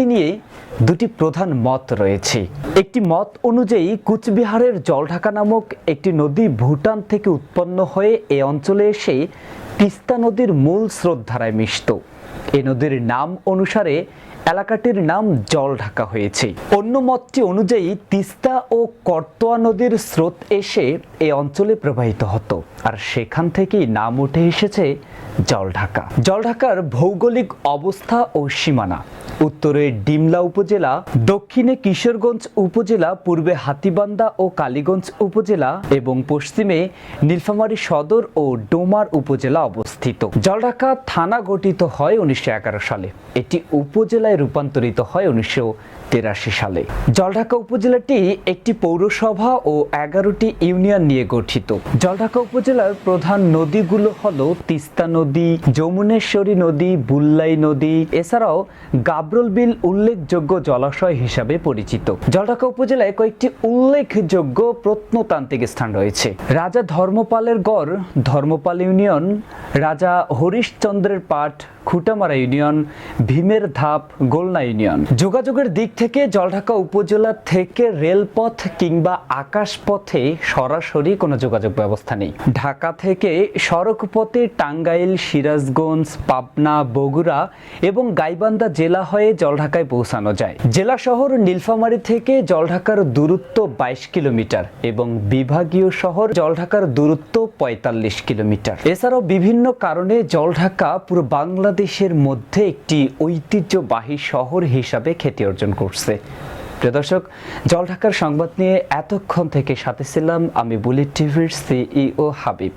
নিয়ে দুটি প্রধান মত রয়েছে। একটি মত অনুযায়ী কুচবিহারের জলঢাকা নামক একটি নদী ভুটান থেকে উৎপন্ন হয়ে এ অঞ্চলে এসে তিস্তা নদীর মূল স্রোতধারায় মিশত। এই নদীর নাম অনুসারে এলাকাটির নাম জলঢাকা হয়েছে। অন্য মতটি অনুযায়ী তিস্তা ও করতোয়া নদীর স্রোত এসে এ অঞ্চলে প্রবাহিত হতো, আর সেখান থেকেই নাম উঠে এসেছে জলঢাকা। জলঢাকার ভৌগোলিক অবস্থা ও সীমানা: উত্তরে ডিমলা উপজেলা, দক্ষিণে কিশোরগঞ্জ উপজেলা, পূর্বে হাতীবান্ধা ও কালীগঞ্জ উপজেলা এবং পশ্চিমে নীলফামারী সদর ও ডোমার উপজেলা অবস্থিত। জলঢাকা থানা গঠিত হয় 1911 সালে। এটি উপজেলায় রূপান্তরিত হয় 1983 সালে। জলঢাকা উপজেলাটি একটি পৌরসভা ও 11টি ইউনিয়ন নিয়ে গঠিত। জলঢাকা উপজেলার প্রধান নদীগুলো হলো তিস্তা নদী, যমুনেশ্বরী নদী, বুল্লাই নদী, এছাড়াও গাবরল বিল উল্লেখযোগ্য জলাশয় হিসাবে পরিচিত। জলঢাকা উপজেলায় কয়েকটি উল্লেখযোগ্য প্রত্নতান্ত্রিক স্থান রয়েছে: রাজা ধর্মপালের গড় ধর্মপাল ইউনিয়ন, রাজা হরিশচন্দ্রের পাট খুঁটামারা ইউনিয়ন, ভীমের ধাপ গোলনা ইউনিয়ন। যোগাযোগের দিক থেকে জলঢাকা উপজেলা থেকে রেলপথ কিংবা আকাশপথে সরাসরি কোনো যোগাযোগ ব্যবস্থা নেই। ঢাকা থেকে সড়ক পথে টাঙ্গাইল, সিরাজগঞ্জ, পাবনা, বগুড়া এবং গাইবান্ধা জেলা হয়ে জলঢাকায় পৌঁছানো যায়। জেলা শহর নীলফামারী থেকে জলঢাকার দূরত্ব 22 কিলোমিটার এবং বিভাগীয় শহর জলঢাকার দূরত্ব 45 কিলোমিটার। এছাড়াও বিভিন্ন কারণে জলঢাকা পুরো বাংলাদেশের মধ্যে একটি ঐতিহ্যবাহী শহর হিসাবে খ্যাতি অর্জন করছে। প্রিয় দর্শক, জলঢাকার সংবাদ নিয়ে এতক্ষণ থেকে সাথে ছিলাম আমি বুলেট টিভির সিইও হাবিব।